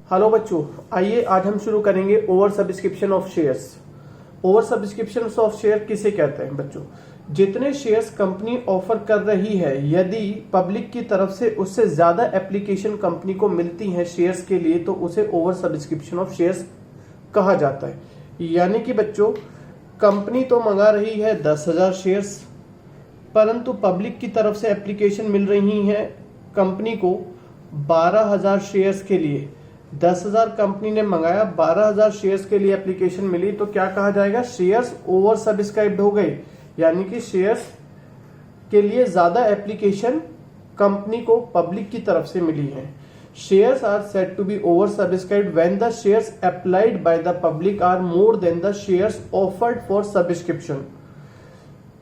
Hello बच्चों, आइए आज हम शुरू करेंगे over subscription of shares. Over subscription of share किसे कहते हैं बच्चों? जितने शेयर्स कंपनी ऑफर कर रही है, यदि पब्लिक की तरफ से उससे ज्यादा एप्लीकेशन कंपनी को मिलती हैं शेयर्स के लिए, तो उसे ओवर सब्सक्रिप्शन ऑफ शेयर्स कहा जाता है। यानी कि बच्चों, कंपनी तो मंगा रही है 10,000 शेयर्स, परंतु पब्लिक की तरफ से एप्लीकेशन मिल रही है कंपनी को 12,000 शेयर्स के लिए। 10,000 कंपनी ने मंगाया, 12,000 शेयर्स के लिए एप्लीकेशन मिली, तो क्या कहा जाएगा? शेयर्स ओवर सब्सक्राइब्ड हो गए। यानी कि शेयर्स के लिए ज्यादा एप्लीकेशन कंपनी को पब्लिक की तरफ से मिली है। Shares are said to be oversubscribed when the shares applied by the public are more than the shares offered for subscription.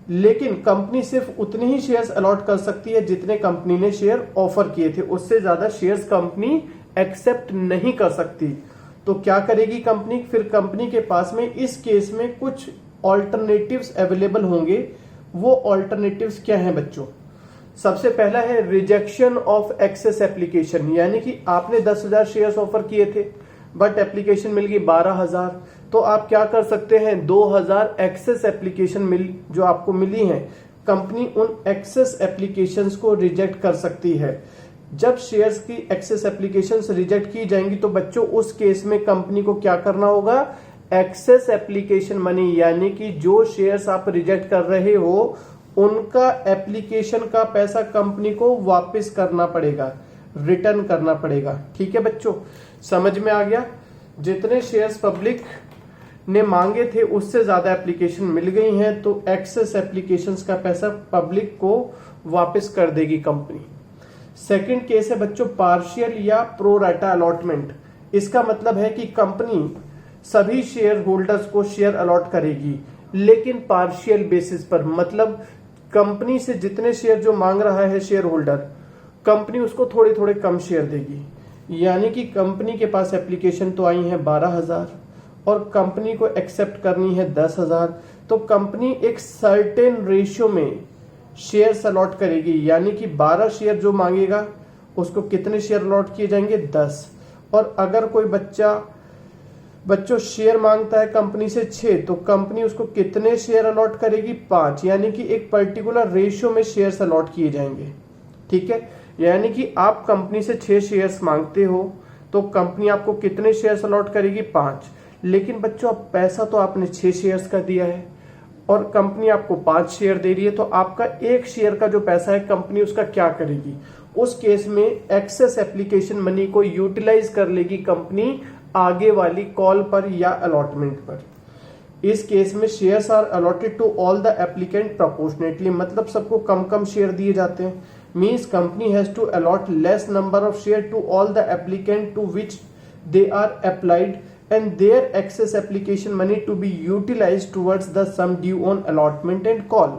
लेकिन कंपनी सिर्फ उतने ही शेयर्स अलॉट कर सकती है जितने कंपनी ने शेयर ऑफर किए थे, उससे ज्यादा शेयर्स कंपनी एक्सेप्ट नहीं कर सकती। तो क्या करेगी कंपनी? फिर कंपनी के पास में इस केस में कुछ ऑल्टरनेटिव्स अवेलेबल होंगे। वो ऑल्टरनेटिव्स क्या हैं बच्चों? सबसे पहला है रिजेक्शन ऑफ एक्सेस एप्लीकेशन। यानी कि आपने 10,000 शेयर्स ऑफर किए थे, बट एप्लीकेशन मिल गई 12,000, तो आप क्या कर सकते हैं? 2,000 एक्सेस एप्लीकेशन जो आपको मिली हैं, कंपनी उन एक्सेस एप्लीकेशंस को रिजेक्ट कर सकती है। जब शेयर्स की एक्सेस एप्लीकेशंस रिजेक्ट की जाएंगी, तो बच्चों उस केस में कंपनी को क्या करना होगा? एक्सेस एप्लीकेशन मनी, यानी कि जो शेयर्स आप रिजेक्ट कर रहे हो उनका एप्लीकेशन का पैसा कंपनी को वापस करना पड़ेगा, रिटर्न करना पड़ेगा। ठीक है बच्चों, समझ में आ गया? जितने शेयर्स पब्लिक ने मांगे थे उससे ज्यादा एप्लीकेशन मिल गई हैं, तो एक्सेस एप्लीकेशंस का पैसा पब्लिक को वापस कर देगी कंपनी। सेकंड केस है बच्चों पार्शियल या प्रो राटा अलॉटमेंट। इसका मतलब है कि कंपनी सभी शेयर होल्डर्स को शेयर अलॉट करेगी, लेकिन पार्शियल बेसिस पर। मतलब कंपनी से जितने शेयर जो मांग रहा है शेयर होल्डर, कंपनी उसको थोड़े थोड़े कम शेयर देगी। यानी कि कंपनी के पास एप्लीकेशन तो आई है 12,000 और कंपनी को एक्सेप्ट करनी है 10,000, तो कंपनी एक सर्टेन रेशियो में शेयर्स अलॉट करेगी। यानी कि 12 शेयर जो मांगेगा उसको कितने शेयर अलॉट किए जाएंगे? 10। और अगर कोई बच्चों शेयर मांगता है कंपनी से 6, तो कंपनी उसको कितने शेयर अलॉट करेगी? 5। यानी कि एक पर्टिकुलर रेशियो में शेयर्स अलॉट किए जाएंगे। ठीक है, यानी कि आप कंपनी से 6 शेयर्स मांगते हो, तो कंपनी आपको कितने शेयर्स अलॉट करेगी? 5। लेकिन बच्चों अब पैसा तो आपने 6 शेयर्स का दिया है और कंपनी आपको 5 शेयर दे रही है, तो आपका 1 शेयर का जो पैसा है कंपनी उसका क्या करेगी? उस केस में एक्सेस एप्लीकेशन मनी को यूटिलाइज कर लेगी कंपनी आगे वाली कॉल पर या अलॉटमेंट पर। इस केस में shares are allotted to all the applicant proportionately. मतलब सबको कम कम शेयर दिए जाते हैं। Means company has to allot less number of share to all the applicant to which they are applied and their excess application money to be utilized towards the sum due on allotment and call।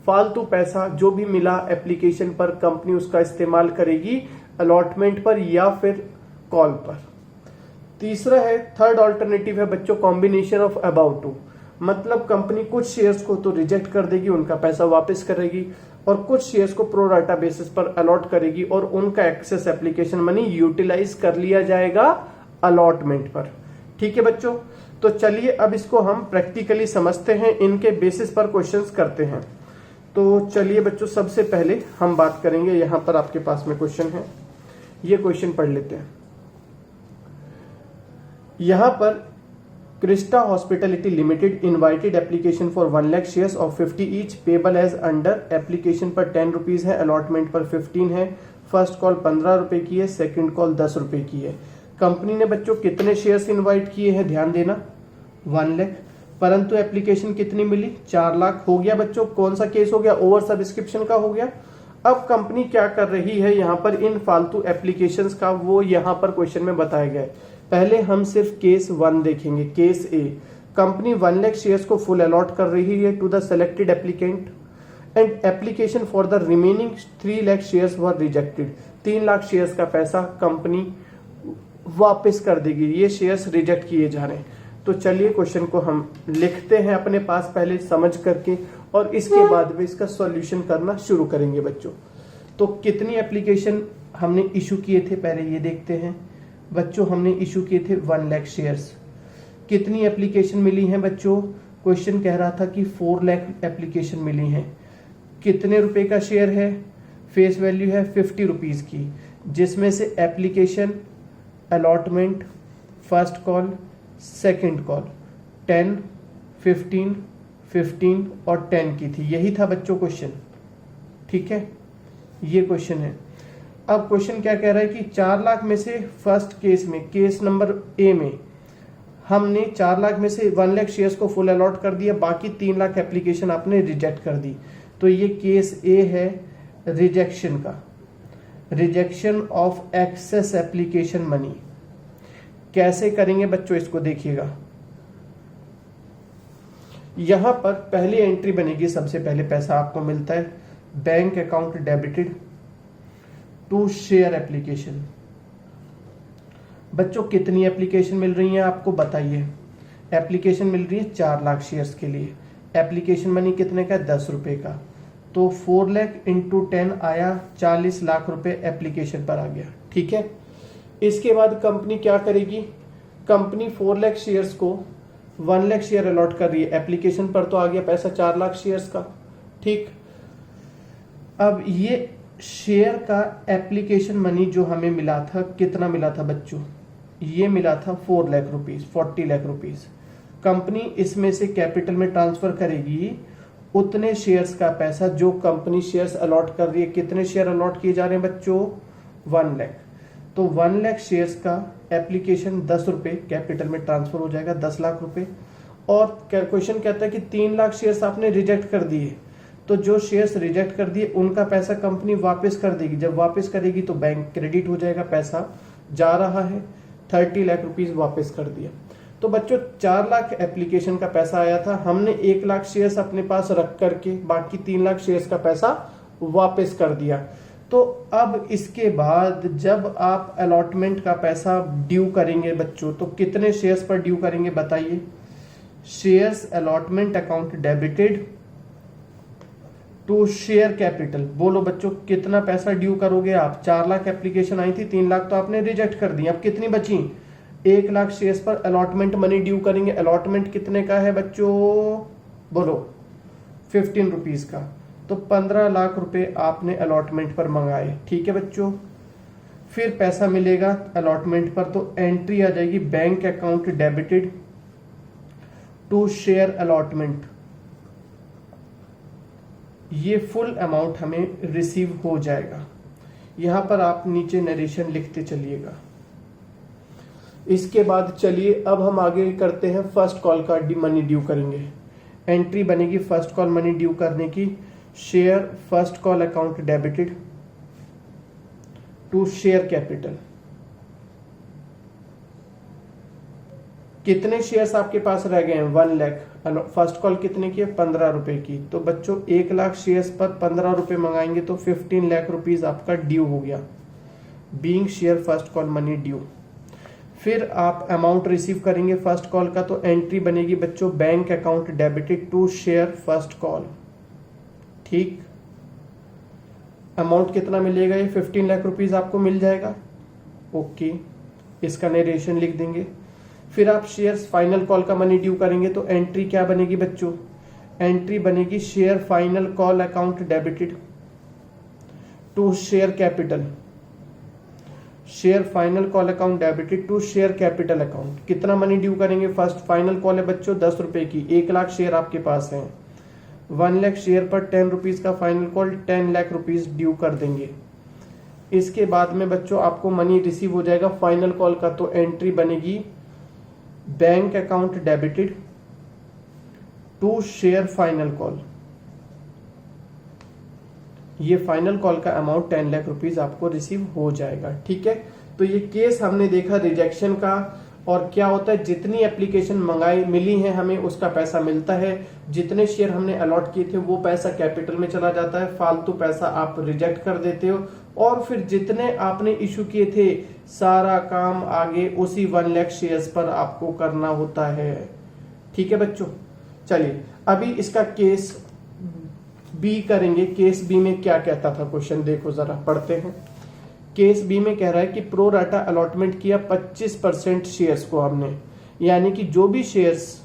फालतू पैसा जो भी मिला application पर company उसका इस्तेमाल करेगी allotment पर या फिर कॉल पर। तीसरा है, थर्ड ऑल्टरनेटिव है बच्चों कॉम्बिनेशन ऑफ अबाउट टू। मतलब कंपनी कुछ शेयर्स को तो रिजेक्ट कर देगी, उनका पैसा वापस करेगी, और कुछ शेयर्स को प्रो राटा बेसिस पर अलॉट करेगी और उनका एक्सेस एप्लीकेशन मनी यूटिलाइज कर लिया जाएगा अलॉटमेंट पर। ठीक है बच्चों, तो चलिए अब इसको हम प्रैक्टिकली समझते हैं, इनके बेसिस पर क्वेश्चंस करते हैं। तो चलिए बच्चों, सबसे पहले हम बात करेंगे, यहां पर आपके पास में क्वेश्चन है, ये क्वेश्चन पढ़ लेते हैं। यहां पर Krista hospitality limited invited application for 1 lakh shares of 50 each payable as under. Application पर 10 रुपीज है, अलॉटमेंट पर 15 है। फर्स्ट कॉल 15 रुपए की है, सेकेंड कॉल 10 रुपए की है। कंपनी ने बच्चों कितने शेयर्स इनवाइट किए हैं? ध्यान देना, 1 लाख, परंतु एप्लीकेशन कितनी मिली? 4 लाख। हो गया बच्चों, कौन सा केस हो गया? ओवर सब्सक्रिप्शन का हो गया। अब कंपनी क्या कर रही है यहाँ पर? इन फालतू एप्लीकेशंस का वो यहाँ पर क्वेश्चन में बताया गया है। पहले हम सिर्फ केस 1 देखेंगे। Case A, company 1 lakh shares को फुल अलॉट कर रही है to the selected applicant and application for the remaining 3 lakh shares were rejected. 3 lakh shares का पैसा कंपनी वापस कर देगी, ये शेयर्स रिजेक्ट किए जा रहे हैं। तो चलिए क्वेश्चन को हम लिखते हैं अपने पास पहले समझ करके, और इसके बाद में इसका सॉल्यूशन करना शुरू करेंगे बच्चों। तो कितनी एप्लीकेशन हमने इशू किए थे पहले ये देखते हैं। बच्चों हमने इशू किए थे 1 लाख शेयर्स। कितनी एप्लीकेशन मिली हैं बच्चों? क्वेश्चन कह रहा था कि 4 लाख एप्लीकेशन मिली हैं। कितने रुपए का शेयर है? फेस वैल्यू है 50 रुपीज की, जिसमें से application, allotment, first call, second call 10, 15, 15 और 10 की थी। यही था बच्चों क्वेश्चन, ठीक है, ये क्वेश्चन है। अब क्वेश्चन क्या कह रहा है कि 4 लाख में से फर्स्ट केस में, केस नंबर ए में हमने 4 लाख में से 1 लाख शेयर्स को फुल अलॉट कर दिया, बाकी 3 लाख एप्लीकेशन आपने रिजेक्ट कर दी। तो ये केस ए है रिजेक्शन का, rejection of excess application money. कैसे करेंगे बच्चों इसको देखिएगा। यहां पर पहली एंट्री बनेगी, सबसे पहले पैसा आपको मिलता है bank account debited to share application. बच्चों कितनी एप्लीकेशन मिल रही है आपको बताइए। एप्लीकेशन मिल रही है 4 लाख शेयर्स के लिए। एप्लीकेशन मनी कितने का? 10 रुपए का। तो 4 लाख इंटू 10 आया 40 लाख रुपए एप्लीकेशन पर आ गया, ठीक है। इसके बाद कंपनी क्या करेगी? कंपनी 4 लाख शेयर्स को 1 लाख शेयर अलॉट कर रही है। एप्लीकेशन पर तो आ गया पैसा 4 लाख शेयर्स का, ठीक। अब ये शेयर का एप्लीकेशन मनी जो हमें मिला था, कितना मिला था बच्चों? ये मिला था 4 lakh rupees, 40 lakh rupees. Company इसमें से कैपिटल में ट्रांसफर करेगी उतने शेयर्स का पैसा जो कंपनी शेयर्स अलॉट कर रही है। कितने शेयर अलॉट किए जा रहे हैं बच्चों? 1 लाख। तो 1 लाख शेयर्स का एप्लीकेशन 10 रुपए कैपिटल में ट्रांसफर हो जाएगा, 10 लाख रुपए। और क्वेश्चन कहता है कि 3 लाख शेयर्स आपने रिजेक्ट कर दिए, तो जो शेयर्स रिजेक्ट कर दिए उनका पैसा कंपनी वापस कर देगी। जब वापस करेगी तो बैंक क्रेडिट हो जाएगा, पैसा जा रहा है। 30 लाख रुपीज वापस कर दिया। तो बच्चों 4 लाख एप्लीकेशन का पैसा आया था, हमने 1 लाख शेयर्स अपने पास रख करके बाकी 3 लाख शेयर्स का पैसा वापस कर दिया। तो अब इसके बाद जब आप अलॉटमेंट का पैसा ड्यू करेंगे बच्चों, तो कितने शेयर्स पर ड्यू करेंगे बताइए। Shares allotment account debited to share capital. बोलो बच्चों कितना पैसा ड्यू करोगे आप? 4 लाख एप्लीकेशन आई थी, 3 लाख तो आपने रिजेक्ट कर दी। अब कितनी बची? 1 लाख शेयर्स पर अलॉटमेंट मनी ड्यू करेंगे। अलॉटमेंट कितने का है बच्चों? बोलो 15 रुपीज का। तो 15 लाख रुपए आपने अलॉटमेंट पर मंगाए, ठीक है बच्चों। फिर पैसा मिलेगा अलॉटमेंट पर, तो एंट्री आ जाएगी bank account debited to share allotment. ये फुल अमाउंट हमें रिसीव हो जाएगा। यहां पर आप नीचे नरेशन लिखते चलिएगा। इसके बाद चलिए अब हम आगे करते हैं, फर्स्ट कॉल का मनी ड्यू करेंगे। एंट्री बनेगी फर्स्ट कॉल मनी ड्यू करने की, share first call account debited to share capital. कितने शेयर्स आपके पास रह गए हैं? 1 लाख। फर्स्ट कॉल कितने की है? 15 रुपए की। तो बच्चों 1 लाख शेयर्स पर 15 रुपए मंगाएंगे तो 15 लाख रुपीज आपका ड्यू हो गया, being share first call money due. फिर आप अमाउंट रिसीव करेंगे फर्स्ट कॉल का, तो एंट्री बनेगी बच्चों bank account debited to share first call, ठीक। अमाउंट कितना मिलेगा? ये 15 लाख रुपीज आपको मिल जाएगा, ओके। इसका नरेशन लिख देंगे। फिर आप शेयर्स फाइनल कॉल का मनी ड्यू करेंगे, तो एंट्री क्या बनेगी बच्चों? एंट्री बनेगी share final call account debited to share capital. Share final call account debited to share capital account. कितना मनी ड्यू करेंगे? फर्स्ट फाइनल कॉल है बच्चों 10 रुपए की, 1 लाख शेयर आपके पास है। 1 लाख शेयर पर 10 रुपीज का final call, 10 lakh rupees due कर देंगे। इसके बाद में बच्चों आपको मनी रिसीव हो जाएगा फाइनल कॉल का, तो एंट्री बनेगी bank account debited to share final call. ये फाइनल कॉल का अमाउंट 10 लाख रुपीज आपको रिसीव हो जाएगा, ठीक है। तो ये केस हमने देखा रिजेक्शन का, और क्या होता है जितनी एप्लीकेशन मंगाई मिली है हमें उसका पैसा मिलता है, जितने शेयर हमने अलॉट किए थे वो पैसा कैपिटल में चला जाता है, फालतू पैसा आप रिजेक्ट कर देते हो, और फिर जितने आपने इशू किए थे सारा काम आगे उसी 1 लाख शेयर्स पर आपको करना होता है, ठीक है बच्चों। चलिए अभी इसका केस बी करेंगे। केस बी में क्या कहता था क्वेश्चन, देखो जरा पढ़ते हैं। केस बी में कह रहा है कि प्रो राटा अलॉटमेंट किया 25% शेयर्स को हमने, यानी कि जो भी शेयर्स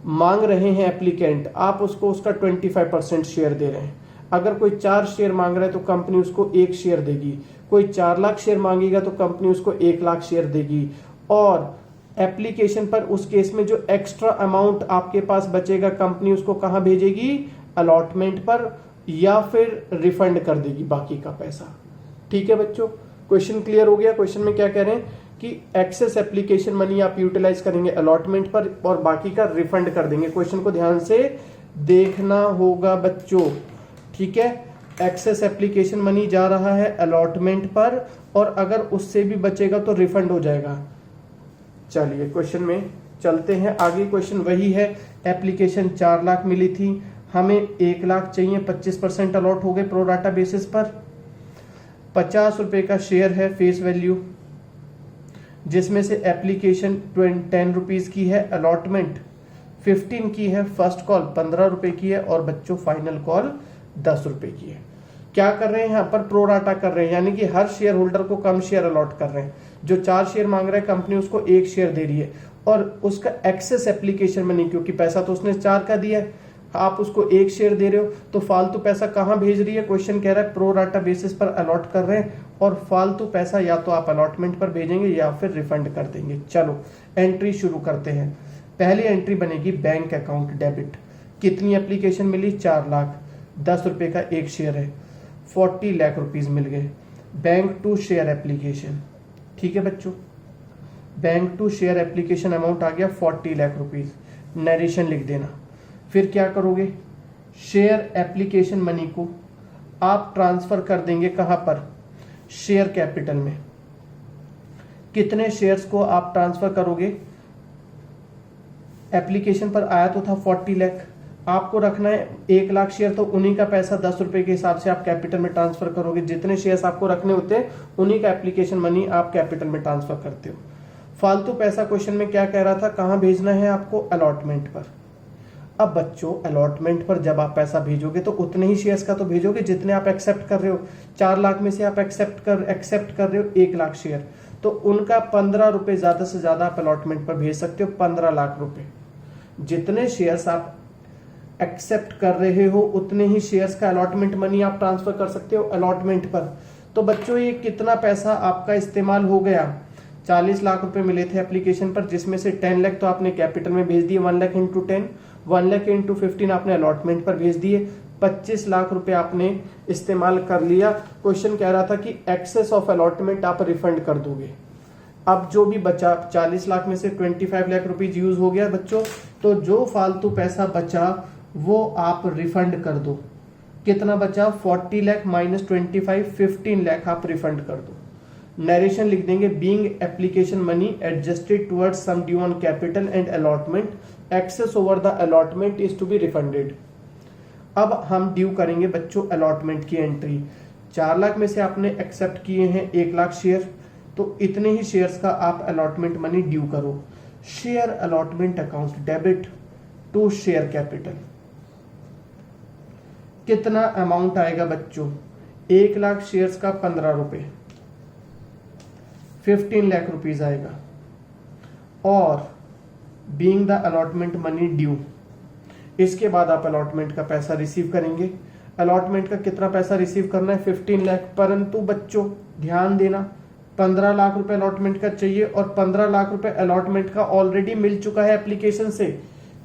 मांग रहे हैं एप्लीकेंट, आप उसको उसका 25% शेयर दे रहे हैं। अगर कोई 4 शेयर मांग रहा है तो कंपनी उसको 1 शेयर देगी, कोई 4 लाख शेयर मांगेगा तो कंपनी उसको 1 लाख शेयर देगी। और एप्लीकेशन पर उस केस में जो एक्स्ट्रा अमाउंट आपके पास बचेगा कंपनी उसको कहां भेजेगी, अलॉटमेंट पर, या फिर रिफंड कर देगी बाकी का पैसा। ठीक है बच्चों, क्वेश्चन क्लियर हो गया। क्वेश्चन में क्या कह रहे हैं कि एक्सेस एप्लीकेशन मनी आप यूटिलाइज करेंगे अलॉटमेंट पर और बाकी का रिफंड कर देंगे। क्वेश्चन को ध्यान से देखना होगा बच्चों, ठीक है। एक्सेस एप्लीकेशन मनी जा रहा है अलॉटमेंट पर और अगर उससे भी बचेगा तो रिफंड हो जाएगा। चलिए क्वेश्चन में चलते हैं आगे। क्वेश्चन वही है, एप्लीकेशन 4 लाख मिली थी, हमें 1 लाख चाहिए, 25% अलॉट हो गए प्रो राटा बेसिस पर। 50 रुपए का शेयर है फेस वैल्यू, जिसमें से एप्लीकेशन 10 रुपीज की है, अलॉटमेंट 15 की है, फर्स्ट कॉल 15 रुपए की है और बच्चों फाइनल कॉल 10 रुपए की है। क्या कर रहे हैं यहाँ पर, प्रो राटा कर रहे हैं, यानी कि हर शेयर होल्डर को कम शेयर अलॉट कर रहे हैं। जो 4 शेयर मांग रहा है कंपनी उसको 1 शेयर दे रही है और उसका एक्सेस एप्लीकेशन मनी, क्योंकि पैसा तो उसने 4 का दिया है, आप उसको 1 शेयर दे रहे हो तो फालतू पैसा कहां भेज रही है। क्वेश्चन कह रहा है प्रो राटा बेसिस पर अलॉट कर रहे हैं और फालतू पैसा या तो आप अलॉटमेंट पर भेजेंगे या फिर रिफंड कर देंगे। चलो एंट्री शुरू करते हैं। पहली एंट्री बनेगी बैंक अकाउंट डेबिट। कितनी एप्लीकेशन मिली, 4 लाख, 10 रुपए का 1 शेयर है, 40 लाख रुपीज मिल गए। बैंक टू शेयर एप्लीकेशन, ठीक है बच्चों, bank to share application amount आ गया 40 लाख रुपीज। नरेशन लिख देना। फिर क्या करोगे, शेयर एप्लीकेशन मनी को आप ट्रांसफर कर देंगे कहां पर, शेयर कैपिटल में। कितने शेयर्स को आप ट्रांसफर करोगे, एप्लीकेशन पर आया तो था 40 लाख, आपको रखना है 1 लाख शेयर, तो उन्हीं का पैसा 10 रुपए के हिसाब से आप कैपिटल में ट्रांसफर करोगे। जितने शेयर्स आपको रखने होते हैं उन्हीं का एप्लीकेशन मनी आप कैपिटल में ट्रांसफर करते हो। फालतू पैसा क्वेश्चन में क्या कह रहा था, कहां भेजना है आपको, अलॉटमेंट पर। अब बच्चों अलॉटमेंट पर जब आप पैसा भेजोगे तो उतने ही शेयर्स का तो भेजोगे जितने आप एक्सेप्ट कर रहे हो। 4 लाख में से आप एक्सेप्ट कर रहे हो 1 लाख शेयर, तो उनका 15 रुपए ज्यादा से ज्यादा आप अलॉटमेंट पर भेज सकते हो, 15 लाख रुपए। जितने शेयर्स आप एक्सेप्ट कर रहे हो उतने ही शेयर्स का अलॉटमेंट मनी आप ट्रांसफर कर सकते हो अलॉटमेंट पर। तो बच्चों ये कितना पैसा आपका इस्तेमाल हो गया, 40 लाख रुपए मिले थे एप्लीकेशन पर, जिसमें से 10 लाख तो आपने कैपिटल में भेज दिए, 1 लाख इंटू 10, 1 लाख इंटू 15 आपने अलॉटमेंट पर भेज दिए, 25 लाख रुपए आपने इस्तेमाल कर लिया। क्वेश्चन कह रहा था कि एक्सेस ऑफ अलॉटमेंट आप रिफंड कर दोगे। अब जो भी बचा 40 लाख में से 25 लाख रुपीज यूज हो गया बच्चों, तो जो फालतू पैसा बचा वो आप रिफंड कर दो। कितना बचा, 40 लाख माइनस 25, 15 लाख आप रिफंड कर दो। नरेशन लिख देंगे, being application money adjusted towards sum due on capital and allotment, excess over the allotment is to be refunded. अब हम ड्यू करेंगे बच्चों अलॉटमेंट की एंट्री। 4 लाख में से आपने एक्सेप्ट किए हैं 1 लाख शेयर, तो इतने ही शेयर्स का आप अलॉटमेंट मनी ड्यू करो। Share allotment account debit to share capital. कितना अमाउंट आएगा बच्चों, 1 लाख शेयर्स का 15 रुपए, 15 लाख रुपीज आएगा। और being the allotment money due, इसके बाद आप अलॉटमेंट का पैसा रिसीव करेंगे। अलॉटमेंट का कितना पैसा रिसीव करना है, 15 लाख। परंतु बच्चों ध्यान देना, 15 लाख रुपए अलॉटमेंट का चाहिए और 15 लाख रुपए अलॉटमेंट का ऑलरेडी मिल चुका है एप्लीकेशन से।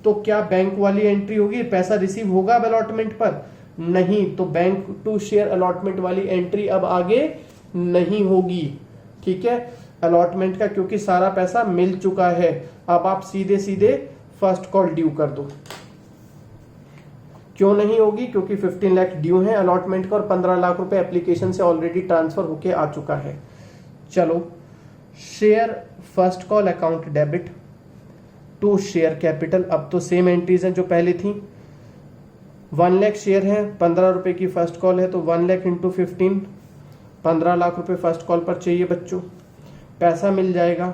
तो क्या बैंक वाली एंट्री होगी, पैसा रिसीव होगा अब अलॉटमेंट पर? नहीं, तो बैंक टू शेयर अलॉटमेंट वाली एंट्री अब आगे नहीं होगी। ठीक है, अलॉटमेंट का क्योंकि सारा पैसा मिल चुका है, अब आप सीधे सीधे फर्स्ट कॉल ड्यू कर दो। क्यों नहीं होगी, क्योंकि 15 लाख ड्यू है अलॉटमेंट का और 15 लाख रुपए एप्लीकेशन से ऑलरेडी ट्रांसफर होके आ चुका है। चलो, share first call account debit to share capital. अब तो सेम एंट्रीज हैं जो पहले थी। 1 लाख शेयर है, 15 रुपए की फर्स्ट कॉल है, तो 1 लाख इंटू 15, 15 लाख रुपए फर्स्ट कॉल पर चाहिए बच्चों। पैसा मिल जाएगा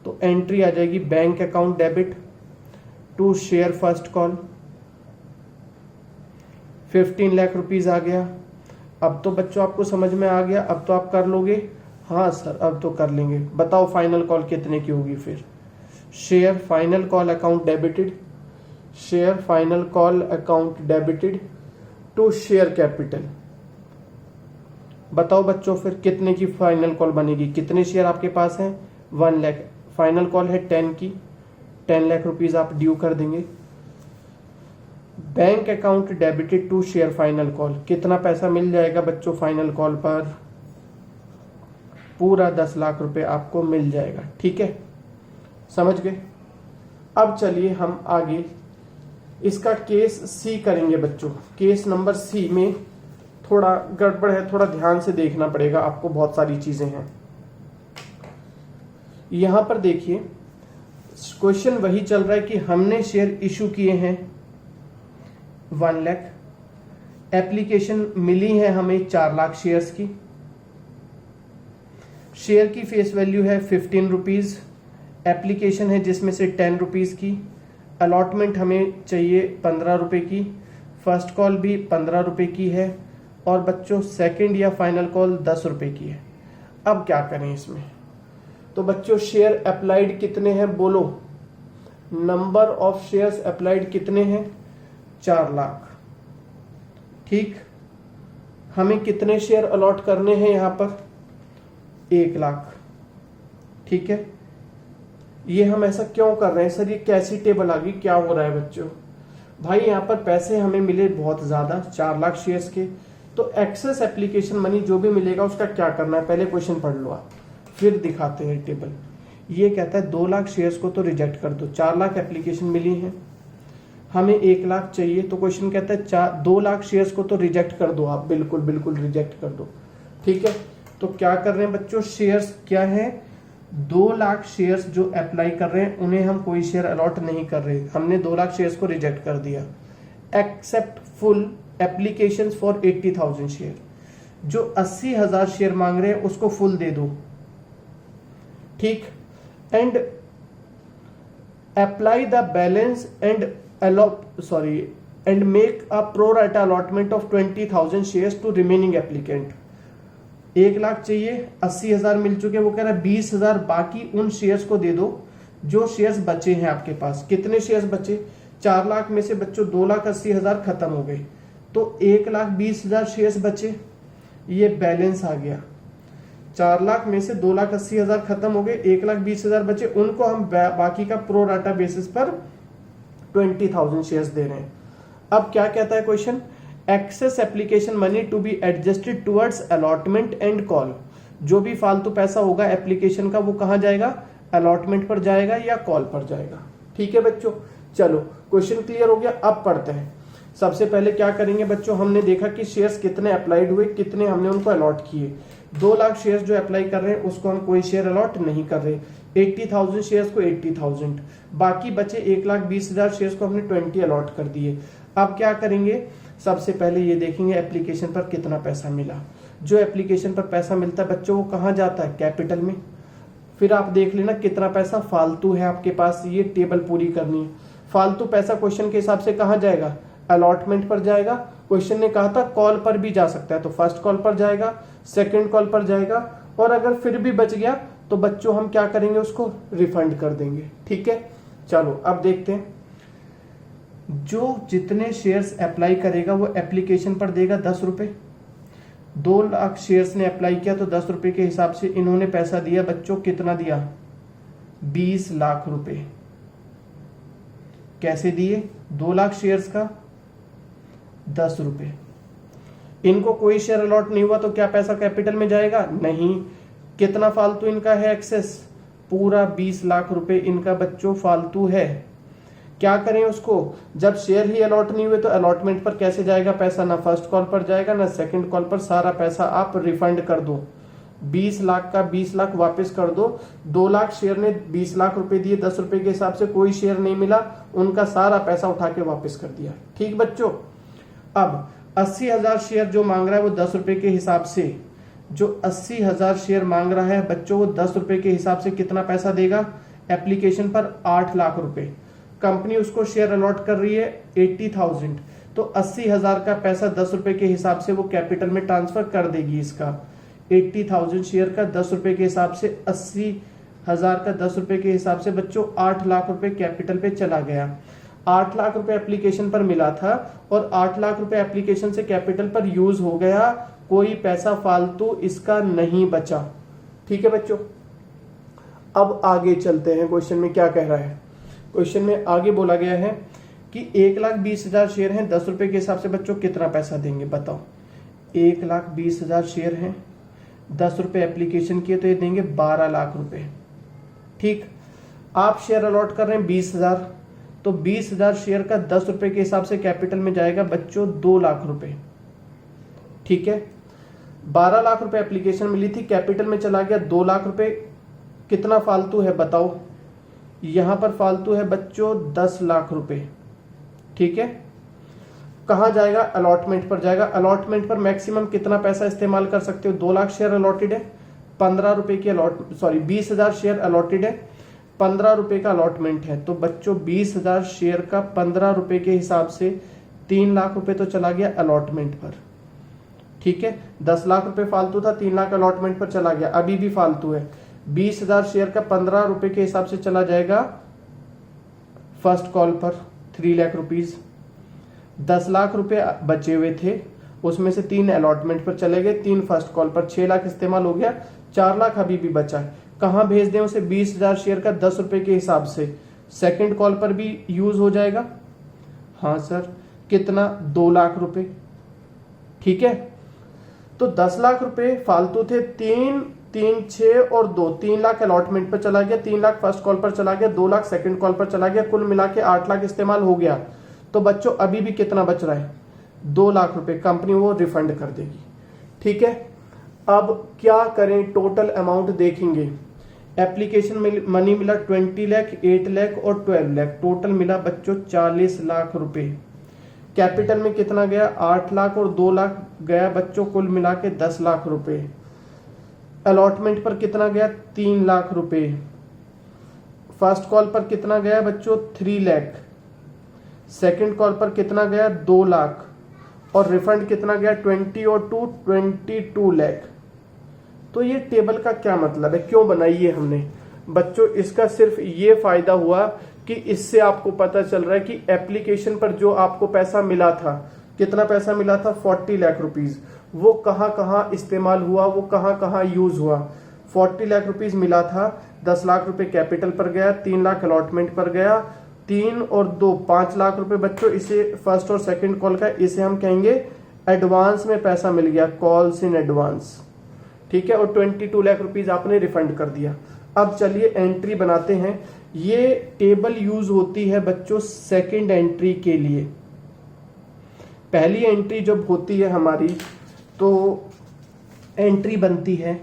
तो एंट्री आ जाएगी bank account debit to share first call, 15 lakh rupees आ गया। अब तो बच्चों आपको समझ में आ गया, अब तो आप कर लोगे। हाँ सर अब तो कर लेंगे। बताओ फाइनल कॉल कितने की होगी फिर। Share final call account debited, share final call account debited to share capital. बताओ बच्चों फिर कितने की फाइनल कॉल बनेगी, कितने शेयर आपके पास हैं, 1 लाख। फाइनल कॉल है 10 की, 10 लाख रुपीज आप ड्यू कर देंगे। Bank account debited to share final call, कितना पैसा मिल जाएगा बच्चों फाइनल कॉल पर, पूरा 10 लाख रुपए आपको मिल जाएगा। ठीक है, समझ गए। अब चलिए हम आगे इसका केस सी करेंगे बच्चों। केस नंबर सी में थोड़ा गड़बड़ है, थोड़ा ध्यान से देखना पड़ेगा आपको, बहुत सारी चीजें हैं यहां पर। देखिए क्वेश्चन वही चल रहा है कि हमने शेयर इशू किए हैं 1 लाख, एप्लीकेशन मिली है हमें 4 लाख शेयर्स की, शेयर की फेस वैल्यू है 15 रुपीज, एप्लीकेशन है जिसमें से 10 रुपीज की, अलॉटमेंट हमें चाहिए 15 रुपए की, फर्स्ट कॉल भी 15 रुपए की है, और बच्चों सेकंड या फाइनल कॉल 10 रुपए की है। अब क्या करें इसमें, तो बच्चों शेयर अप्लाइड कितने हैं बोलो, नंबर ऑफ शेयर्स अप्लाइड कितने हैं, 4 लाख। ठीक, हमें कितने शेयर अलॉट करने हैं यहां पर, 1 लाख। ठीक है, ये हम ऐसा क्यों कर रहे हैं सर, ये कैसी टेबल आ गई, क्या हो रहा है बच्चों। भाई यहाँ पर पैसे हमें मिले बहुत ज्यादा, 4 लाख शेयर्स के, तो एक्सेस एप्लीकेशन मनी जो भी मिलेगा उसका क्या करना है, पहले क्वेश्चन पढ़ लो आप, फिर दिखाते हैं टेबल। ये कहता है 2 लाख शेयर्स को तो रिजेक्ट कर दो, 4 लाख एप्लीकेशन मिली है, हमें 1 लाख चाहिए, तो क्वेश्चन कहता है 2 लाख शेयर्स को तो रिजेक्ट कर दो आप, बिल्कुल बिल्कुल रिजेक्ट कर दो। ठीक है, तो क्या कर रहे हैं बच्चों, शेयर्स क्या है, 2 लाख शेयर्स जो अप्लाई कर रहे हैं उन्हें हम कोई शेयर अलॉट नहीं कर रहे, हमने 2 लाख शेयर्स को रिजेक्ट कर दिया। Accept full application for 80,000 share, जो 80,000 शेयर मांग रहे हैं उसको फुल दे दो। ठीक, and apply the balance and and make a pro rata allotment of 20,000 shares to remaining applicant. 1 lakh चाहिए, 80,000 मिल चुके, वो कह रहा है 20,000 बाकी उन शेयर्स को दे दो जो शेयर्स बचे हैं आपके पास। कितने शेयर्स बचे, 4 लाख में से बच्चों 2,80,000 खत्म हो गए, तो 1,20,000 शेयर्स बचे, ये बैलेंस आ गया। 4 लाख में से 2,80,000 खत्म हो गए, 1,20,000 बचे, उनको हम बाकी का प्रो राटा बेसिस पर 20,000 शेयर्स दे रहे हैं। अब क्या कहता है question, excess application money to be adjusted towards allotment and call, जो भी फालतू पैसा होगा एप्लीकेशन का वो कहां जाएगा, अलॉटमेंट पर जाएगा या कॉल पर जाएगा। ठीक है बच्चों, चलो क्वेश्चन क्लियर हो गया। अब पढ़ते हैं। सबसे पहले क्या करेंगे बच्चों, हमने देखा कि शेयर्स कितने अप्लाइड हुए, कितने हमने उनको अलॉट किए। 2 लाख शेयर्स जो अप्लाई कर रहे हैं उसको हम कोई शेयर अलॉट नहीं कर रहे, 80,000 शेयर्स को 80,000, बाकी बचे 1,20,000 शेयर्स को हमने 20 अलॉट कर दिए। अब क्या करेंगे, सबसे पहले ये देखेंगे एप्लीकेशन पर कितना पैसा मिला। जो एप्लीकेशन पर पैसा मिलता है बच्चों वो कहाँ जाता है, कैपिटल में। फिर आप देख लेना कितना पैसा फालतू है आपके पास, ये टेबल पूरी करनी है। फालतू पैसा क्वेश्चन के हिसाब से कहाँ जाएगा, अलॉटमेंट पर जाएगा। क्वेश्चन ने कहा था कॉल पर भी जा सकता है, तो फर्स्ट कॉल पर जाएगा, सेकंड कॉल पर जाएगा, और अगर फिर भी बच गया तो बच्चों हम क्या करेंगे, उसको रिफंड कर देंगे। ठीक है, चलो अब देखते हैं। जो जितने शेयर्स अप्लाई करेगा वो एप्लीकेशन पर देगा 10 रुपए। 2 लाख शेयर्स ने अप्लाई किया तो 10 रुपए के हिसाब से इन्होंने पैसा दिया बच्चों, कितना दिया, 20 लाख रुपए। कैसे दिए, 2 लाख शेयर्स का 10 रुपए। इनको कोई शेयर अलॉट नहीं हुआ तो क्या पैसा कैपिटल में जाएगा, नहीं। कितना फालतू इनका है एक्सेस, पूरा 20 लाख रुपए इनका बच्चों फालतू है। क्या करें उसको, जब शेयर ही अलॉट नहीं हुए तो अलॉटमेंट पर कैसे जाएगा पैसा, ना फर्स्ट कॉल पर जाएगा ना सेकंड कॉल पर, सारा पैसा आप रिफंड कर दो। 20 लाख का 20 लाख वापस कर दो। 2 लाख शेयर ने 20 लाख रुपए दिए, 10 रुपए के हिसाब से कोई शेयर नहीं मिला, उनका सारा पैसा उठा के वापस कर दिया। ठीक बच्चों, अब 80,000 शेयर जो मांग रहा है वो 10 रुपए के हिसाब से, जो 80,000 शेयर मांग रहा है बच्चों वो 10 रुपए के हिसाब से कितना पैसा देगा एप्लीकेशन पर, 8 लाख रुपए। कंपनी उसको शेयर अलॉट कर रही है 80,000, तो 80,000 का पैसा 10 रुपए के हिसाब से वो कैपिटल में ट्रांसफर कर देगी। इसका 80,000 शेयर का 10 रुपए के हिसाब से 80,000 का 10 रुपए के हिसाब से बच्चों 8 लाख रुपए कैपिटल पे चला गया। 8 लाख रुपए एप्लीकेशन पर मिला था और 8 लाख रुपए एप्लीकेशन से कैपिटल पर यूज हो गया, कोई पैसा फालतू इसका नहीं बचा। ठीक है बच्चों, अब आगे चलते हैं। क्वेश्चन में क्या कह रहा है? क्वेश्चन में आगे बोला गया है कि 1,20,000 शेयर हैं, 10 रुपए के हिसाब से बच्चों कितना पैसा देंगे बताओ। 1,20,000 शेयर हैं, 10 रुपए एप्लीकेशन किए तो ये देंगे 12 लाख रुपए। ठीक, आप शेयर अलॉट कर रहे हैं 20,000, तो 20,000 शेयर का 10 रुपए के हिसाब से कैपिटल में जाएगा बच्चों 2 लाख रुपए। ठीक है, 12 लाख रुपए एप्लीकेशन मिली थी, कैपिटल में चला गया 2 लाख रुपए। कितना फालतू है बताओ? यहां पर फालतू है बच्चों 10 लाख रुपए। ठीक है, कहां जाएगा? अलॉटमेंट पर जाएगा। अलॉटमेंट पर मैक्सिमम कितना पैसा इस्तेमाल कर सकते हो? 2 लाख शेयर अलॉटेड है, 15 रुपए की 20,000 शेयर अलॉटेड है, 15 रुपए का अलॉटमेंट है। तो बच्चों 20,000 शेयर का 15 रुपए के हिसाब से 3 लाख रुपए तो चला गया अलॉटमेंट पर। ठीक है, 10 लाख रुपए फालतू था, 3 लाख अलॉटमेंट पर चला गया, अभी भी फालतू है। 20,000 शेयर का 15 रुपए के हिसाब से चला जाएगा फर्स्ट कॉल पर 3 लाख रुपीज। 10 लाख रुपए बचे हुए थे, उसमें से 3 अलॉटमेंट पर चले गए, 3 फर्स्ट कॉल पर, 6 लाख इस्तेमाल हो गया, 4 लाख अभी भी बचा है। कहां भेज दें उसे? 20,000 शेयर का 10 रुपए के हिसाब से सेकंड कॉल पर भी यूज हो जाएगा। हाँ सर, कितना? 2 लाख रुपए। ठीक है, तो 10 लाख रुपए फालतू थे, 3, 6 और 2, 3 लाख अलॉटमेंट पर चला गया, 3 लाख फर्स्ट कॉल पर चला गया, 2 लाख सेकंड कॉल पर चला गया, कुल मिला के 8 लाख इस्तेमाल हो गया। तो बच्चों अभी भी कितना बच रहा है? 2 लाख रुपए कंपनी वो रिफंड कर देगी। ठीक है, अब क्या करें? टोटल अमाउंट देखेंगे। एप्लीकेशन मनी मिला 20 लाख, 8 लाख और 12 लाख, टोटल मिला बच्चों 40 लाख रुपए। कैपिटल में कितना गया? 8 लाख और 2 लाख गया बच्चों, कुल मिला के 10 लाख रुपए। अलॉटमेंट पर कितना गया? 3 लाख रुपए। फर्स्ट कॉल पर कितना गया बच्चों? 3 लाख। सेकंड कॉल पर कितना गया? 2 लाख। और रिफंड कितना गया? 20 और 2, 22 लाख। तो ये टेबल का क्या मतलब है, क्यों बनाई है हमने बच्चों? इसका सिर्फ ये फायदा हुआ कि इससे आपको पता चल रहा है कि एप्लीकेशन पर जो आपको पैसा मिला था, कितना पैसा मिला था? 40 लाख रुपीज, वो कहां कहां इस्तेमाल हुआ, वो कहां कहां यूज हुआ। 40 लाख रुपीज मिला था, 10 लाख रुपए कैपिटल पर गया, 3 लाख अलॉटमेंट पर गया, 3 और 2 5 लाख रुपए बच्चों, इसे फर्स्ट और सेकंड कॉल का, इसे हम कहेंगे एडवांस में पैसा मिल गया, कॉल्स इन एडवांस। ठीक है, और 22 लाख रुपीज आपने रिफंड कर दिया। अब चलिए एंट्री बनाते हैं। ये टेबल यूज होती है बच्चों सेकंड एंट्री के लिए। पहली एंट्री जब होती है हमारी, तो एंट्री बनती है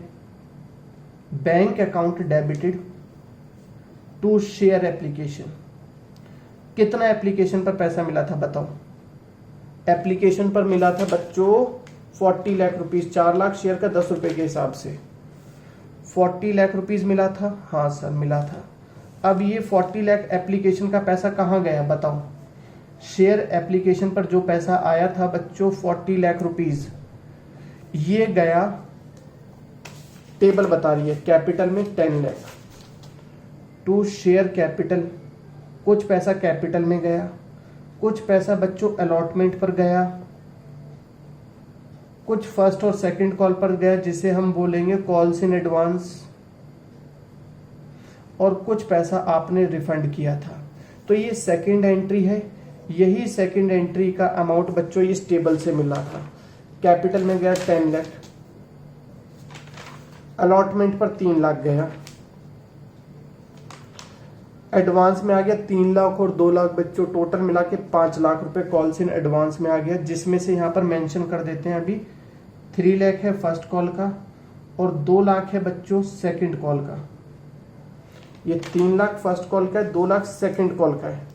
bank account debited to share application. कितना एप्लीकेशन पर पैसा मिला था बताओ? एप्लीकेशन पर मिला था बच्चों 40 लाख रुपीज, 4 लाख शेयर का 10 रुपए के हिसाब से 40 लाख रुपीज मिला था। हाँ सर मिला था। अब ये 40 लाख एप्लीकेशन का पैसा कहाँ गया बताओ? शेयर एप्लीकेशन पर जो पैसा आया था बच्चों 40 लाख रुपीज, ये गया, टेबल बता रही है, कैपिटल में 10 लाख टू शेयर कैपिटल। कुछ पैसा कैपिटल में गया, कुछ पैसा बच्चों अलॉटमेंट पर गया, कुछ फर्स्ट और सेकंड कॉल पर गया जिसे हम बोलेंगे कॉल्स इन एडवांस, और कुछ पैसा आपने रिफंड किया था। तो ये सेकंड एंट्री है। यही सेकंड एंट्री का अमाउंट बच्चों इस टेबल से मिला था। कैपिटल में गया 10 लाख, अलॉटमेंट पर 3 लाख गया, एडवांस में आ गया 3 लाख और 2 लाख बच्चों, टोटल मिला के 5 लाख रुपए कॉल्स इन एडवांस में आ गया, जिसमें से यहां पर मेंशन कर देते हैं अभी 3 लाख है फर्स्ट कॉल का और 2 लाख है बच्चों सेकंड कॉल का। ये 3 लाख फर्स्ट कॉल का है, 2 लाख सेकंड कॉल का है,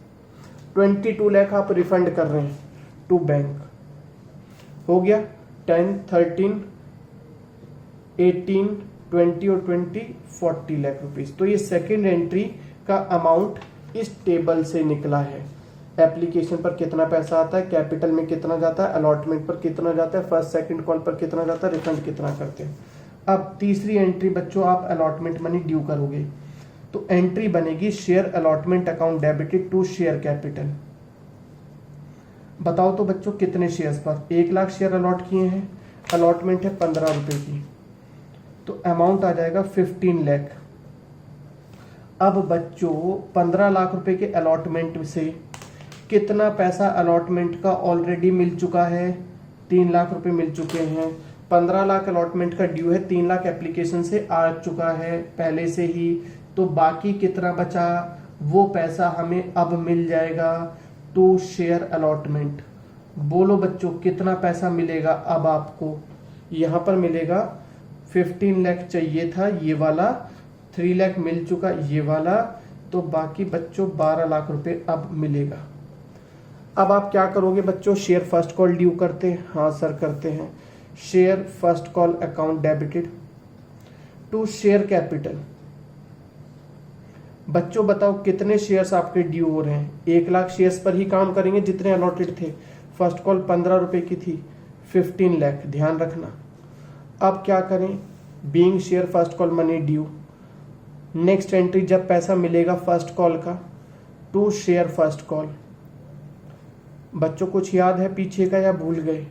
22 लाख आप रिफंड कर रहे हैं टू बैंक। हो गया 10, 13, 18, 20 और 20, 40 लाख रुपीज। तो ये सेकंड एंट्री का अमाउंट इस टेबल से निकला है। एप्लीकेशन पर कितना पैसा आता है, कैपिटल में कितना जाता है, अलॉटमेंट पर कितना जाता है, फर्स्ट सेकंड कॉल पर कितना जाता है, रिफंड कितना करते हैं। अब तीसरी एंट्री बच्चों आप अलॉटमेंट मनी ड्यू करोगे, तो एंट्री बनेगी share allotment account debited to share capital. बताओ तो बच्चों कितने शेयर्स पर, 1 लाख शेयर अलॉट किए हैं, अलॉटमेंट है 15 रुपए की, तो अमाउंट आ जाएगा 15 लाख। अब बच्चों 15 लाख रुपए के अलॉटमेंट से कितना पैसा अलॉटमेंट का ऑलरेडी मिल चुका है, 3 लाख रुपए मिल चुके हैं। 15 लाख अलॉटमेंट का ड्यू है, 3 लाख एप्लीकेशन से आ चुका है पहले से ही, तो बाकी कितना बचा वो पैसा हमें अब मिल जाएगा टू शेयर अलॉटमेंट। बोलो बच्चों कितना पैसा मिलेगा अब आपको, यहां पर मिलेगा 15 लाख चाहिए था ये वाला, 3 लाख मिल चुका ये वाला, तो बाकी बच्चों 12 लाख रुपए अब मिलेगा। अब आप क्या करोगे बच्चों, शेयर फर्स्ट कॉल ड्यू करते हैं, हाँ सर करते हैं। Share first call account debited to share capital. बच्चों बताओ कितने शेयर्स आपके ड्यू हो रहे हैं, 1 लाख शेयर्स पर ही काम करेंगे जितने अलॉटेड थे। फर्स्ट कॉल 15 रुपए की थी, 15 लाख, ध्यान रखना। अब क्या करें, being share first call money due, next entry जब पैसा मिलेगा फर्स्ट कॉल का टू शेयर फर्स्ट कॉल। बच्चों कुछ याद है पीछे का या भूल गए,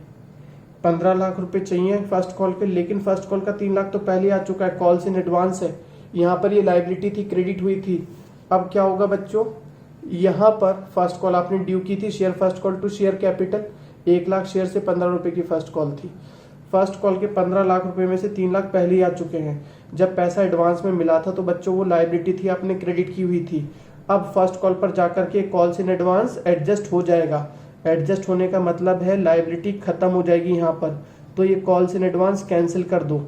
15 लाख रुपए चाहिए फर्स्ट कॉल के, लेकिन फर्स्ट कॉल का 3 लाख तो पहले आ चुका है, कॉल्स इन एडवांस है, यहाँ पर ये लायबिलिटी थी, क्रेडिट हुई थी। अब क्या होगा बच्चों, यहाँ पर फर्स्ट कॉल आपने ड्यू की थी, share first call to share capital, 1 lakh share से 15 रुपए की फर्स्ट कॉल थी। फर्स्ट कॉल के 15 लाख रुपए में से 3 लाख पहले ही आ चुके हैं। जब पैसा एडवांस में मिला था तो बच्चों वो लायबिलिटी थी, आपने क्रेडिट की हुई थी। अब फर्स्ट कॉल पर जाकर के कॉल्स इन एडवांस एडजस्ट हो जाएगा, एडजस्ट होने का मतलब है लायबिलिटी खत्म हो जाएगी यहाँ पर, तो ये कॉल्स इन एडवांस कैंसिल कर दो।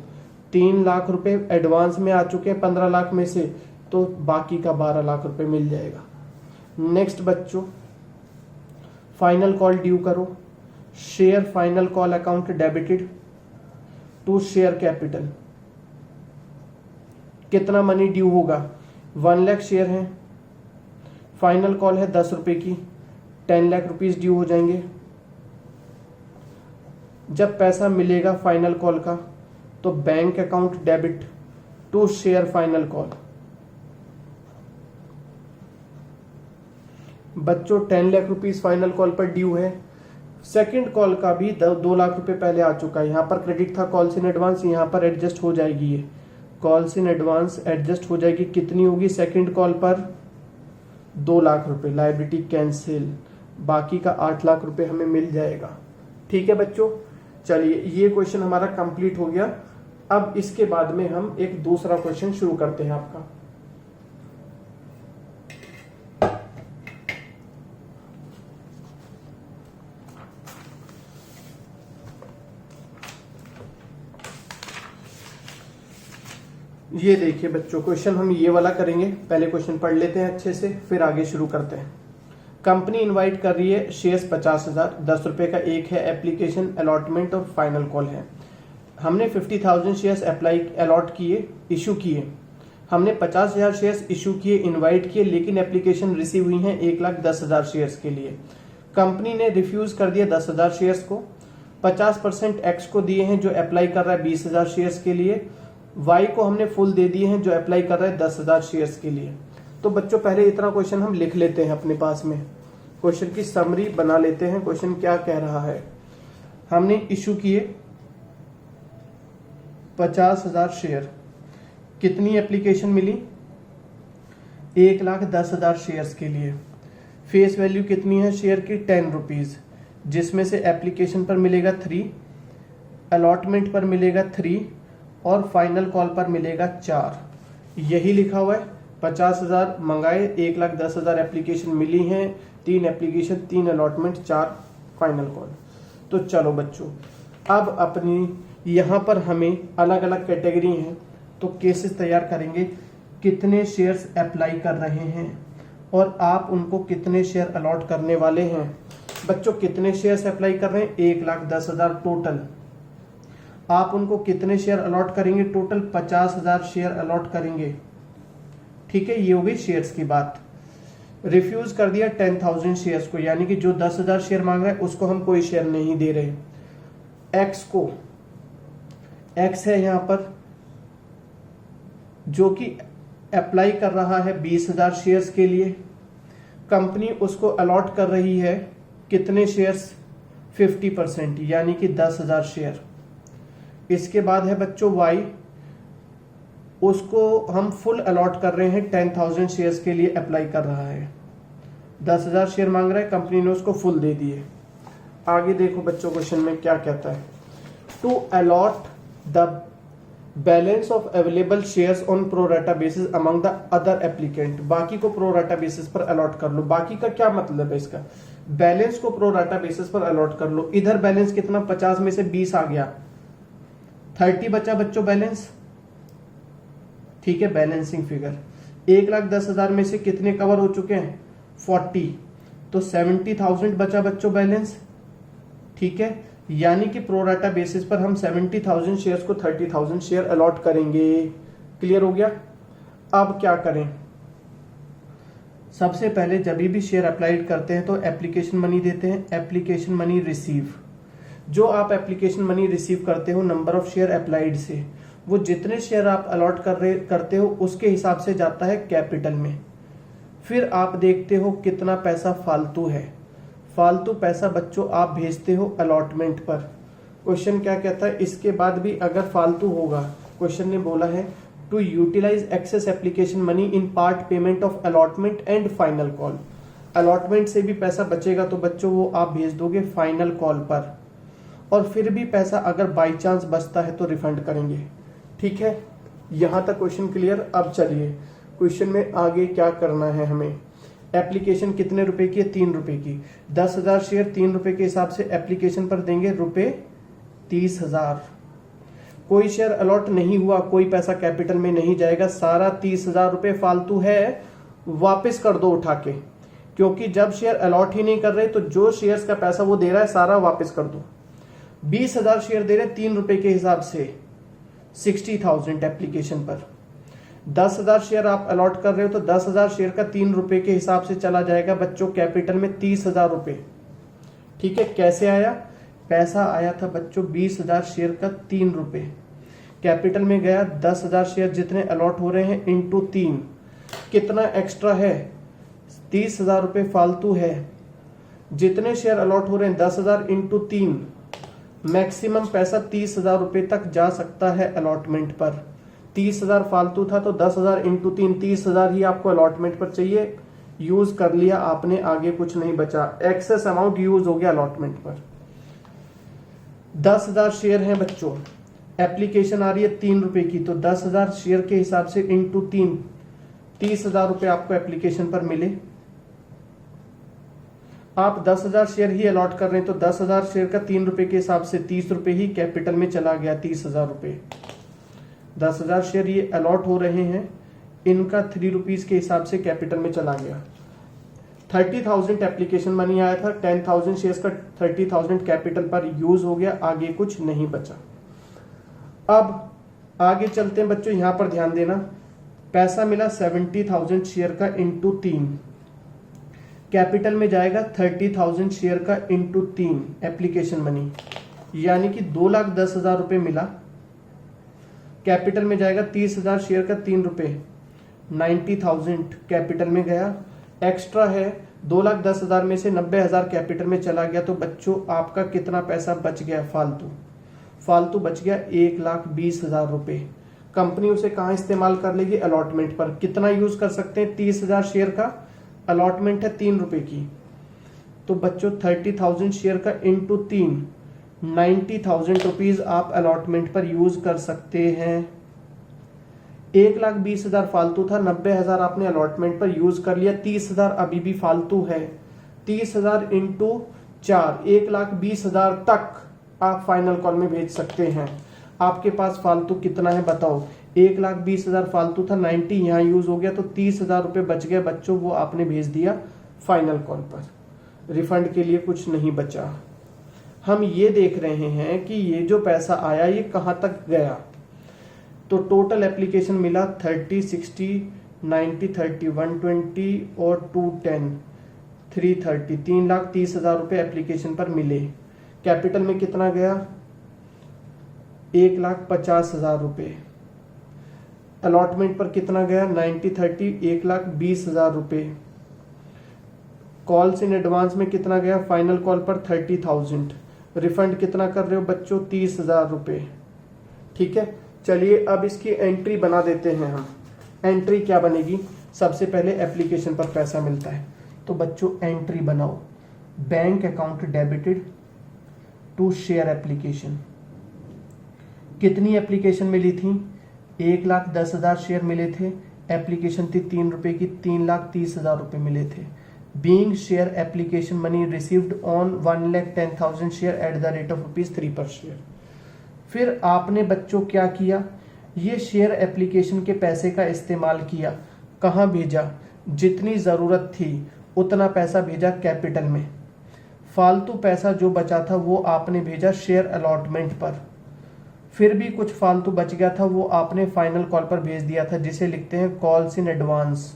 3 लाख रुपए एडवांस में आ चुके हैं 15 लाख में से, तो बाकी का 12 लाख रुपए मिल जाएगा। नेक्स्ट बच्चों फाइनल कॉल ड्यू करो, share final call account debited to share capital. कितना मनी ड्यू होगा, 1 लाख शेयर है, फाइनल कॉल है 10 रुपए की, 10 लाख रुपीज ड्यू हो जाएंगे। जब पैसा मिलेगा फाइनल कॉल का तो bank account debit to share final call. बच्चों 10 लाख रुपीज फाइनल कॉल पर ड्यू है, सेकंड कॉल का भी 2 लाख रुपए पहले आ चुका है, यहां पर क्रेडिट था कॉल्स इन एडवांस, यहां पर एडजस्ट हो जाएगी, ये कॉल्स इन एडवांस एडजस्ट हो जाएगी। कितनी होगी सेकंड कॉल पर, 2 लाख रुपए, लायबिलिटी कैंसिल, बाकी का 8 लाख रुपए हमें मिल जाएगा। ठीक है बच्चों, चलिए ये क्वेश्चन हमारा कंप्लीट हो गया। अब इसके बाद में हम एक दूसरा क्वेश्चन शुरू करते हैं आपका। ये देखिए बच्चों, क्वेश्चन हम ये वाला करेंगे, पहले क्वेश्चन पढ़ लेते हैं अच्छे से फिर आगे शुरू करते हैं। कंपनी इनवाइट कर रही है, शेयर्स 50,000, 10 रुपए का एक है, एप्लीकेशन अलॉटमेंट और फाइनल कॉल है। हमने 50,000 शेयर्स अलॉट किए, इशू किए, हमने 50,000 शेयर्स इशू किए, इनवाइट किए, लेकिन एप्लीकेशन रिसीव हुई हैं 1,10,000 शेयर्स के लिए। कंपनी ने रिफ्यूज कर दिया 10,000 शेयर्स को, 50% एक्स को दिए हैं जो अप्लाई कर रहा है 20,000 शेयर्स के लिए, वाई को हमने फुल दे दिए हैं जो अप्लाई कर रहा है 10,000 शेयर्स के लिए। तो बच्चों पहले इतना क्वेश्चन हम लिख लेते हैं अपने पास में, क्वेश्चन की समरी बना लेते हैं। क्वेश्चन क्या कह रहा है, हमने इशू किए 50,000 शेयर, कितनी एप्लीकेशन मिली, 1,10,000 शेयर्स के लिए। फेस वैल्यू कितनी है शेयर की, 10 रुपीज, जिसमें से एप्लीकेशन पर मिलेगा 3, अलॉटमेंट पर मिलेगा 3 और फाइनल कॉल पर मिलेगा 4। यही लिखा हुआ है, 50,000 मंगाए, 1,10,000 एप्लीकेशन मिली हैं, 3 एप्लीकेशन, 3 अलॉटमेंट, 4 फाइनल कॉल। तो चलो बच्चों, अब अपनी यहाँ पर हमें अलग अलग कैटेगरी हैं तो केसेस तैयार करेंगे, कितने शेयर्स अप्लाई कर रहे हैं और आप उनको कितने शेयर अलॉट करने वाले हैं। बच्चों कितने शेयर्स अप्लाई कर रहे हैं, 1,10,000 टोटल, आप उनको कितने शेयर अलॉट करेंगे, टोटल 50,000 शेयर अलॉट करेंगे। ठीक है, ये हो गई शेयर्स की बात। रिफ्यूज कर दिया 10,000 शेयर्स को, यानी कि जो 10,000 शेयर मांग रहा है उसको हम कोई शेयर नहीं दे रहे। एक्स को, एक्स है यहां पर जो कि अप्लाई कर रहा है 20,000 शेयर्स के लिए, कंपनी उसको अलॉट कर रही है कितने शेयर्स, 50%, यानी कि 10,000 शेयर। इसके बाद है बच्चों वाई, उसको हम फुल अलॉट कर रहे हैं 10,000 शेयर्स के लिए अप्लाई कर रहा है, 10,000 शेयर मांग रहा है, कंपनी ने उसको फुल दे दिए। आगे देखो बच्चों क्वेश्चन में क्या कहता है, to allot the balance of available shares on pro rata basis among the other applicant. बाकी को प्रोराटा बेसिस पर अलॉट कर लो। बाकी का क्या मतलब है इसका, बैलेंस को प्रोराटा बेसिस पर अलॉट कर लो। इधर बैलेंस कितना, 50 में से 20 आ गया, 30 बचा बच्चों बैलेंस, ठीक है, बैलेंसिंग फिगर। 1,10,000 में से कितने कवर हो चुके हैं, 40, तो 70,000 बचा बच्चों बैलेंस, ठीक है। यानी कि प्रोराटा बेसिस पर हम 70,000 शेयर्स को 30,000 शेयर अलॉट करेंगे। क्लियर हो गया। अब क्या करें, सबसे पहले जब भी शेयर अप्लाइड करते हैं तो एप्लीकेशन मनी देते हैं, एप्लीकेशन मनी रिसीव। जो आप एप्लीकेशन मनी रिसीव करते हो नंबर ऑफ शेयर अप्लाइड से, वो जितने शेयर आप अलॉट करते हो उसके हिसाब से जाता है कैपिटल में। फिर आप देखते हो कितना पैसा फालतू है, फालतू पैसा बच्चों आप भेजते हो अलॉटमेंट पर। क्वेश्चन क्या कहता है, इसके बाद भी अगर फालतू होगा, क्वेश्चन ने बोला है to utilize excess application money in part payment of allotment and final call. Allotment से भी पैसा बचेगा तो बच्चों वो आप भेज दोगे फाइनल कॉल पर, और फिर भी पैसा अगर बाई चांस बचता है तो रिफंड करेंगे। ठीक है, यहां तक क्वेश्चन क्लियर। अब चलिए क्वेश्चन में आगे क्या करना है हमें। एप्लीकेशन कितने रुपए की है, 3 रुपए की। 10,000 शेयर 3 रुपए के हिसाब से एप्लीकेशन पर देंगे रुपए 30,000। कोई शेयर अलॉट नहीं हुआ, कोई पैसा कैपिटल में नहीं जाएगा, सारा 30,000 रुपए फालतू है, वापस कर दो उठा के, क्योंकि जब शेयर अलॉट ही नहीं कर रहे तो जो शेयर्स का पैसा वो दे रहा है सारा वापस कर दो। 20,000 शेयर दे रहे 3 रुपए के हिसाब से, 60,000 एप्लीकेशन पर। 10,000 शेयर आप अलॉट कर रहे हो तो 10,000 शेयर का 3 रुपए के हिसाब से चला जाएगा बच्चों कैपिटल में 30,000 रुपए। ठीक है, कैसे आया, पैसा आया था बच्चों 20,000 शेयर का 3 रुपए, कैपिटल में गया 10,000 शेयर जितने अलॉट हो रहे हैं इंटू 3, कितना एक्स्ट्रा है, 30,000 रुपए फालतू है। जितने शेयर अलॉट हो रहे हैं 10,000 इंटू 3, मैक्सिमम पैसा 30,000 रुपए तक जा सकता है अलॉटमेंट पर। 30,000 फालतू था तो 10,000 इंटू 3, 30,000 ही आपको अलॉटमेंट पर चाहिए, यूज कर लिया आपने, आगे कुछ नहीं बचा, एक्सेस अमाउंट यूज हो गया अलॉटमेंट पर। 10,000 शेयर हैं बच्चों, एप्लीकेशन आ रही है 3 रुपए की, तो 10,000 शेयर के हिसाब से इंटू 3, 30,000 रुपए आपको एप्लीकेशन पर मिले। आप 10,000 शेयर ही अलॉट कर रहे हैं तो 10,000 शेयर का 3 रुपए के हिसाब से 30 रुपए ही कैपिटल में चला गया, 30,000 रुपए। 10,000 शेयर ये अलॉट हो रहे हैं, इनका 3 रुपीज के हिसाब से कैपिटल में चला गया। 30,000 एप्लीकेशन मनी आया था, 10,000 शेयर्स का 30,000 कैपिटल पर यूज हो गया, आगे कुछ नहीं बचा। अब आगे चलते हैं बच्चों, यहां पर ध्यान देना, पैसा मिला 70,000 शेयर का इंटू 3, कैपिटल में जाएगा 30,000 शेयर का इंटू 3 एप्लीकेशन मनी, यानी कि 2,10,000 रुपए मिला। कैपिटल में जाएगा 30,000 शेयर का 3 रुपए, 90,000 कैपिटल में गया। एक्स्ट्रा है 2,10,000 में से 90,000 कैपिटल में चला गया, तो बच्चों आपका कितना पैसा बच गया फालतू, फालतू बच गया 1,20,000 रुपए। कंपनी उसे कहां इस्तेमाल कर लेगी, अलॉटमेंट पर। कितना यूज कर सकते हैं, 30,000 शेयर का अलॉटमेंट है 3 रुपए की, तो बच्चों 30,000 शेयर का इंटू 3, 90,000 रुपीज आप अलॉटमेंट पर यूज कर सकते हैं। 1,20,000 फालतू था, 90,000 आपने अलॉटमेंट पर यूज कर लिया, 30,000 अभी भी फालतू है। 30,000 इंटू 4, 1,20,000 तक आप फाइनल कॉल में भेज सकते हैं। आपके पास फालतू कितना है बताओ, 1,20,000 फालतू था, 90 यहाँ यूज हो गया, तो 30,000 रुपए बच गए बच्चों, वो आपने भेज दिया फाइनल कॉल पर। रिफंड के लिए कुछ नहीं बचा। हम ये देख रहे हैं कि ये जो पैसा आया ये कहां तक गया, तो टोटल एप्लीकेशन मिला 30, 60, 90 30 120 और 210 330 3,30,000 रुपये एप्लीकेशन पर मिले। कैपिटल में कितना गया? 1,50,000 रुपये। अलॉटमेंट पर कितना गया? 90 30 1,20,000 रुपये। कॉल्स इन एडवांस में कितना गया? फाइनल कॉल पर 30,000। रिफंड कितना कर रहे हो बच्चों? 30,000 रुपये। ठीक है, चलिए अब इसकी एंट्री बना देते हैं हम। एंट्री क्या बनेगी? सबसे पहले एप्लीकेशन पर पैसा मिलता है तो बच्चों एंट्री बनाओ, bank account debited to share application. कितनी एप्लीकेशन मिली थी? 1,10,000 शेयर मिले थे। एप्लीकेशन थी 3 रुपए की, 3,30,000 रुपये मिले थे। Being share application money received on 1,10,000 share at the rate of ₹3 पर शेयर। फिर आपने बच्चों क्या किया? ये शेयर एप्लीकेशन के पैसे का इस्तेमाल किया। कहाँ भेजा? जितनी ज़रूरत थी उतना पैसा भेजा कैपिटल में। फालतू पैसा जो बचा था वो आपने भेजा शेयर अलॉटमेंट पर। फिर भी कुछ फालतू बच गया था वो आपने फाइनल कॉल पर भेज दिया था, जिसे लिखते हैं कॉल्स इन एडवांस।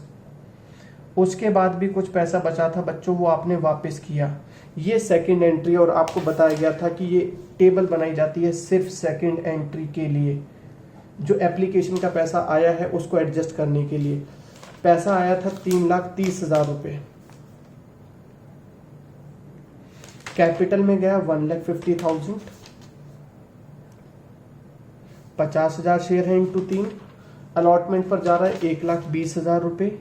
उसके बाद भी कुछ पैसा बचा था बच्चों, वो आपने वापस किया। ये सेकंड एंट्री, और आपको बताया गया था कि ये टेबल बनाई जाती है सिर्फ सेकंड एंट्री के लिए, जो एप्लीकेशन का पैसा आया है उसको एडजस्ट करने के लिए। पैसा आया था 3,30,000 रुपये। कैपिटल में गया 1,50,000। 50,000 शेयर है इंटू 3। अलॉटमेंट पर जा रहा है 1,20,000 रुपये।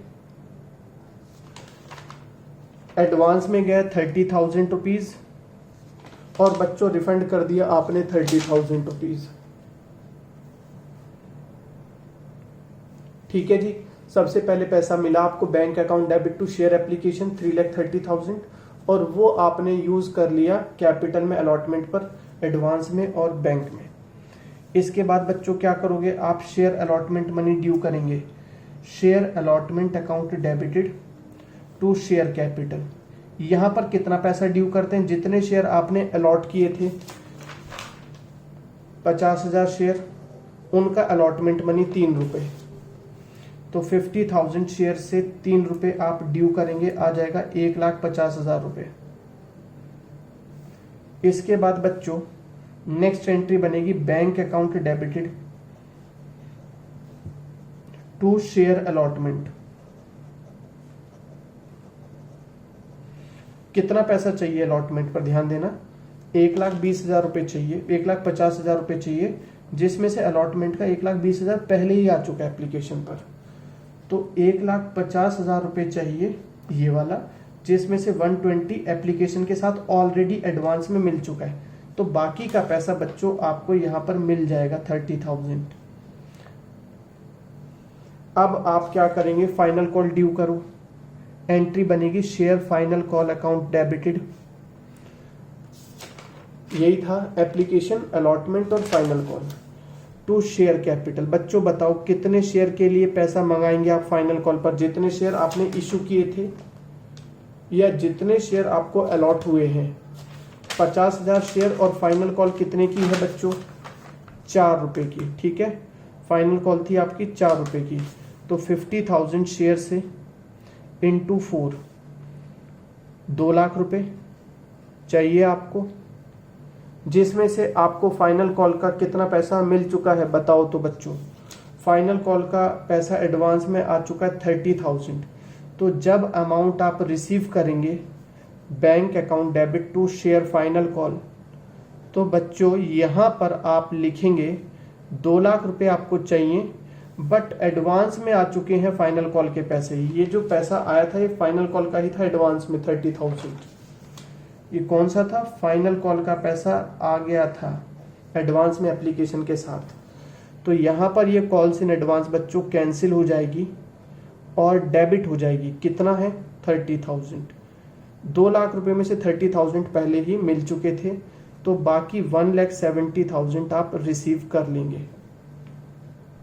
एडवांस में गया 30,000 रुपीज, और बच्चों रिफंड कर दिया आपने 30,000 रुपीज। ठीक है जी, सबसे पहले पैसा मिला आपको bank account debit to share application 3,30,000, और वो आपने यूज कर लिया कैपिटल में, अलॉटमेंट पर, एडवांस में और बैंक में। इसके बाद बच्चों क्या करोगे आप? शेयर अलॉटमेंट मनी ड्यू करेंगे। Share allotment account debited to share capital. यहां पर कितना पैसा ड्यू करते हैं? जितने शेयर आपने अलॉट किए थे 50,000 शेयर, उनका अलॉटमेंट मनी 3 रुपए। तो 50,000 शेयर से 3 रुपए आप ड्यू करेंगे, आ जाएगा 1,50,000 रुपये। इसके बाद बच्चों नेक्स्ट एंट्री बनेगी bank account debited to share allotment. कितना पैसा चाहिए अलॉटमेंट पर? ध्यान देना, 1,20,000 रुपये चाहिए, 1,50,000 रुपये चाहिए, जिसमें से अलॉटमेंट का 1,20,000 पहले ही आ चुका है एप्लीकेशन पर। तो 1,50,000 रुपये चाहिए ये वाला, जिसमें से 120 एप्लीकेशन के साथ ऑलरेडी एडवांस में मिल चुका है। तो बाकी का पैसा बच्चों आपको यहां पर मिल जाएगा 30,000। अब आप क्या करेंगे? फाइनल कॉल ड्यू करो। एंट्री बनेगी share final call account debited. यही था एप्लीकेशन, अलॉटमेंट और final call to share capital. बच्चों बताओ कितने शेयर के लिए पैसा मंगाएंगे आप फाइनल कॉल पर? जितने शेयर आपने इशू किए थे या जितने शेयर आपको अलॉट हुए हैं। 50,000 शेयर, और फाइनल कॉल कितने की है बच्चों? 4 रुपए की। ठीक है, फाइनल कॉल थी आपकी 4 रुपए की। तो 50,000 शेयर से इंटू 4, 2 लाख रुपए चाहिए आपको, जिसमें से आपको फाइनल कॉल का कितना पैसा मिल चुका है बताओ तो बच्चों? फाइनल कॉल का पैसा एडवांस में आ चुका है 30,000। तो जब अमाउंट आप रिसीव करेंगे bank account debit to share final call, तो बच्चों यहां पर आप लिखेंगे 2 लाख रुपए आपको चाहिए, बट एडवांस में आ चुके हैं फाइनल कॉल के पैसे। ये जो पैसा आया था ये फाइनल कॉल का ही था, एडवांस में 30,000। ये कौन सा था? फाइनल कॉल का पैसा आ गया था एडवांस में एप्लीकेशन के साथ। तो यहां पर ये कॉल्स इन एडवांस बच्चों कैंसिल हो जाएगी और डेबिट हो जाएगी। कितना है? 30,000। 2 लाख रुपए में से 30,000 पहले ही मिल चुके थे, तो बाकी 1,70,000 आप रिसीव कर लेंगे।